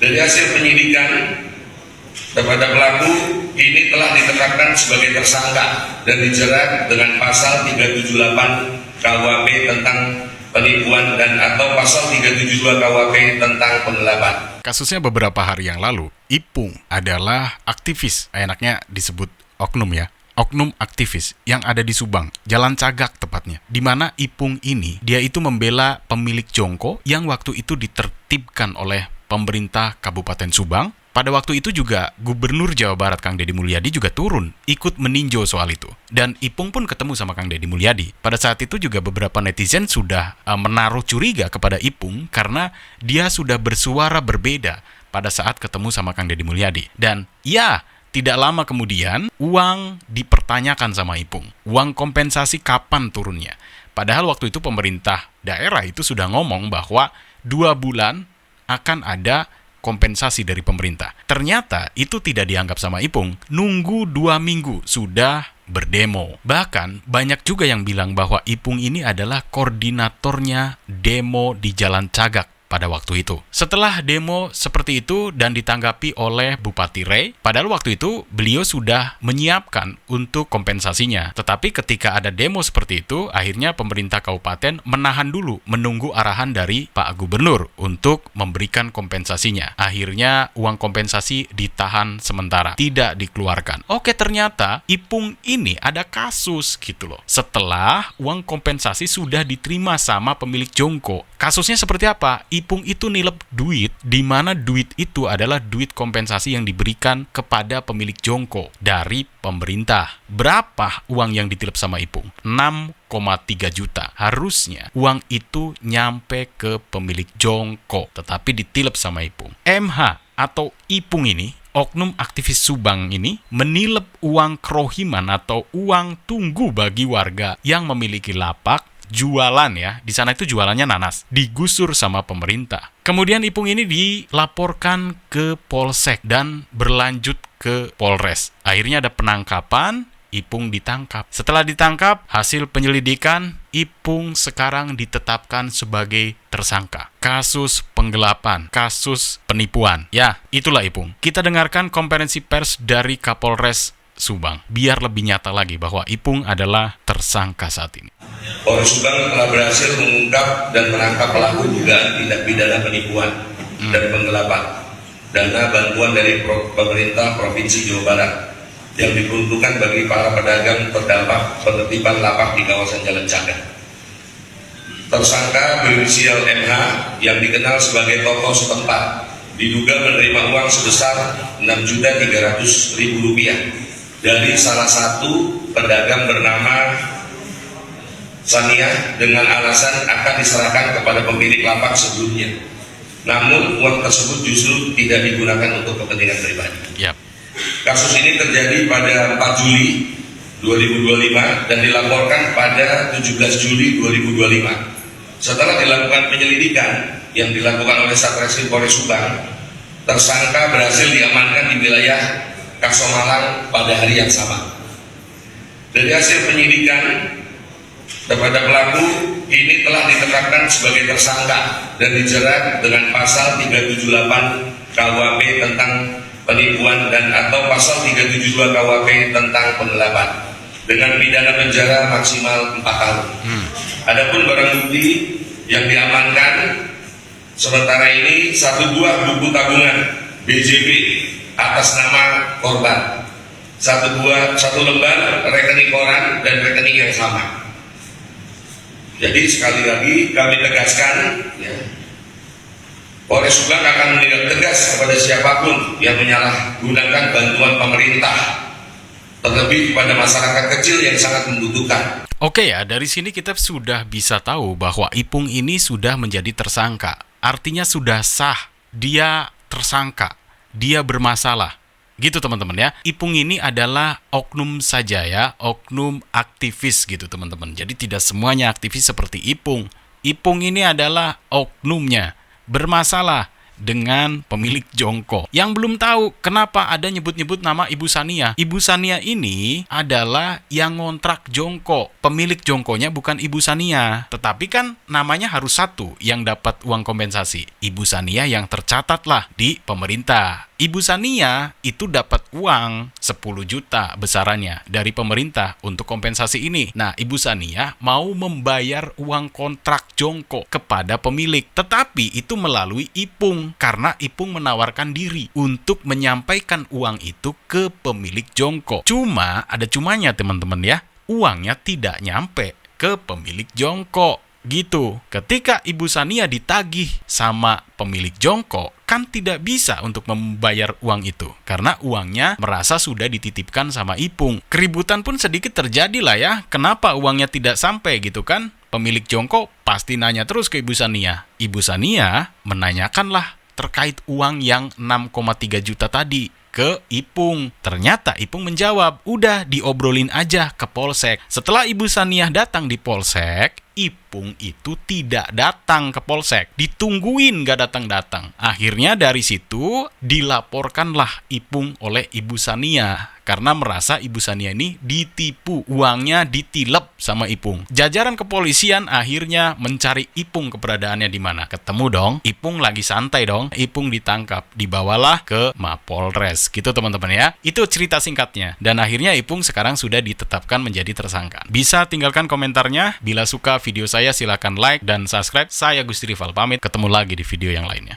Dari hasil penyidikan kepada pelaku ini telah ditetapkan sebagai tersangka dan dijerat dengan pasal 378 KUHP tentang penipuan dan atau pasal 372 KUHP tentang penggelapan. Kasusnya beberapa hari yang lalu, Ipung adalah aktivis, enaknya disebut oknum ya. Oknum aktivis yang ada di Subang, Jalan Cagak tepatnya. Di mana Ipung ini, dia itu membela pemilik jongko yang waktu itu ditertibkan oleh pemerintah Kabupaten Subang. Pada waktu itu juga Gubernur Jawa Barat Kang Deddy Mulyadi juga turun ikut meninjau soal itu. Dan Ipung pun ketemu sama Kang Deddy Mulyadi. Pada saat itu juga beberapa netizen sudah menaruh curiga kepada Ipung karena dia sudah bersuara berbeda pada saat ketemu sama Kang Deddy Mulyadi. Dan ya, tidak lama kemudian uang dipertanyakan sama Ipung. Uang kompensasi kapan turunnya? Padahal waktu itu pemerintah daerah itu sudah ngomong bahwa 2 bulan akan ada kompensasi dari pemerintah. Ternyata itu tidak dianggap sama Ipung. Nunggu 2 minggu sudah berdemo. Bahkan banyak juga yang bilang bahwa Ipung ini adalah koordinatornya demo di Jalan Cagak pada waktu itu. Setelah demo seperti itu dan ditanggapi oleh Bupati Rey, padahal waktu itu beliau sudah menyiapkan untuk kompensasinya. Tetapi ketika ada demo seperti itu, akhirnya pemerintah kabupaten menahan dulu, menunggu arahan dari Pak Gubernur untuk memberikan kompensasinya. Akhirnya uang kompensasi ditahan sementara, tidak dikeluarkan. Oke, ternyata Ipung ini ada kasus gitu loh. Setelah uang kompensasi sudah diterima sama pemilik jongko. Kasusnya seperti apa? Ipung itu nilep duit, di mana duit itu adalah duit kompensasi yang diberikan kepada pemilik jongko dari pemerintah. Berapa uang yang ditilep sama Ipung? 6,3 juta. Harusnya uang itu nyampe ke pemilik jongko, tetapi ditilep sama Ipung. MH atau Ipung ini, oknum aktivis Subang ini, menilep uang kerohiman atau uang tunggu bagi warga yang memiliki lapak, jualan ya, di sana itu jualannya nanas, digusur sama pemerintah. Kemudian Ipung ini dilaporkan ke Polsek dan berlanjut ke Polres. Akhirnya ada penangkapan, Ipung ditangkap. Setelah ditangkap, hasil penyelidikan, Ipung sekarang ditetapkan sebagai tersangka. Kasus penggelapan, kasus penipuan. Ya, itulah Ipung. Kita dengarkan konferensi pers dari Kapolres Subang, biar lebih nyata lagi bahwa Ipung adalah tersangka saat ini. Polres Subang telah berhasil mengungkap dan menangkap pelaku dugaan tindak pidana penipuan dan penggelapan dana bantuan dari pemerintah Provinsi Jawa Barat yang diperuntukkan bagi para pedagang terdampak penertiban lapak di kawasan Jalan Cagak. Tersangka berinisial MH yang dikenal sebagai tokoh setempat diduga menerima uang sebesar Rp6.300.000 dari salah satu pedagang bernama Sania dengan alasan akan diserahkan kepada pemilik lapak sebelumnya. Namun uang tersebut justru tidak digunakan untuk kepentingan pribadi. Yep. Kasus ini terjadi pada 4 Juli 2025 dan dilaporkan pada 17 Juli 2025. Setelah dilakukan penyelidikan yang dilakukan oleh Satreskrim Polres Subang, tersangka berhasil diamankan di wilayah Kasomalang pada hari yang sama. Dari hasil penyidikan kepada pelaku ini telah ditetapkan sebagai tersangka dan dijerat dengan pasal 378 KUHP tentang penipuan dan atau pasal 372 KUHP tentang penggelapan dengan pidana penjara maksimal 4 tahun. Adapun barang bukti yang diamankan sementara ini 1 buah buku tabungan BJB atas nama korban, 1 lembar rekening koran dan rekening yang sama. Jadi sekali lagi kami tegaskan, ya, Polres Subang akan menindak tegas kepada siapapun yang menyalahgunakan bantuan pemerintah, terlebih kepada masyarakat kecil yang sangat membutuhkan. Oke ya, dari sini kita sudah bisa tahu bahwa Ipung ini sudah menjadi tersangka. Artinya sudah sah, dia tersangka, dia bermasalah. Gitu teman-teman ya. Ipung ini adalah oknum saja ya, oknum aktivis gitu teman-teman. Jadi tidak semuanya aktivis seperti Ipung. Ipung ini adalah oknumnya, bermasalah. dengan pemilik jongkok. Yang belum tahu kenapa ada nyebut-nyebut nama Ibu Sania. Ibu Sania ini adalah yang ngontrak jongkok. Pemilik jongkoknya bukan Ibu Sania. Tetapi kan namanya harus satu yang dapat uang kompensasi. Ibu Sania yang tercatat lah di pemerintah. Ibu Sania itu dapat uang 10 juta besarannya dari pemerintah untuk kompensasi ini. Nah, Ibu Sania mau membayar uang kontrak jongkok kepada pemilik. Tetapi itu melalui Ipung, karena Ipung menawarkan diri untuk menyampaikan uang itu ke pemilik jongkok. Cuma, ada cumanya teman-teman ya, uangnya tidak nyampe ke pemilik jongkok. Gitu. Ketika Ibu Sania ditagih sama pemilik jongkok, kan tidak bisa untuk membayar uang itu. Karena uangnya merasa sudah dititipkan sama Ipung. Keributan pun sedikit terjadi lah ya. Kenapa uangnya tidak sampai gitu kan? Pemilik jongkok pasti nanya terus ke Ibu Sania. Ibu Sania menanyakanlah terkait uang yang 6,3 juta tadi ke Ipung. Ternyata Ipung menjawab, udah diobrolin aja ke Polsek. Setelah Ibu Sania datang di Polsek, Ipung itu tidak datang ke Polsek. Ditungguin gak datang-datang. Akhirnya dari situ dilaporkanlah Ipung oleh Ibu Sania. Karena merasa Ibu Sania ini ditipu, uangnya ditilep sama Ipung. Jajaran kepolisian akhirnya mencari Ipung keberadaannya di mana. Ketemu dong, Ipung lagi santai dong. Ipung ditangkap, dibawalah ke Mapolres. Gitu teman-teman ya. Itu cerita singkatnya. Dan akhirnya Ipung sekarang sudah ditetapkan menjadi tersangka. Bisa tinggalkan komentarnya. Bila suka video saya silahkan like dan subscribe. Saya Gusti Rival pamit. Ketemu lagi di video yang lainnya.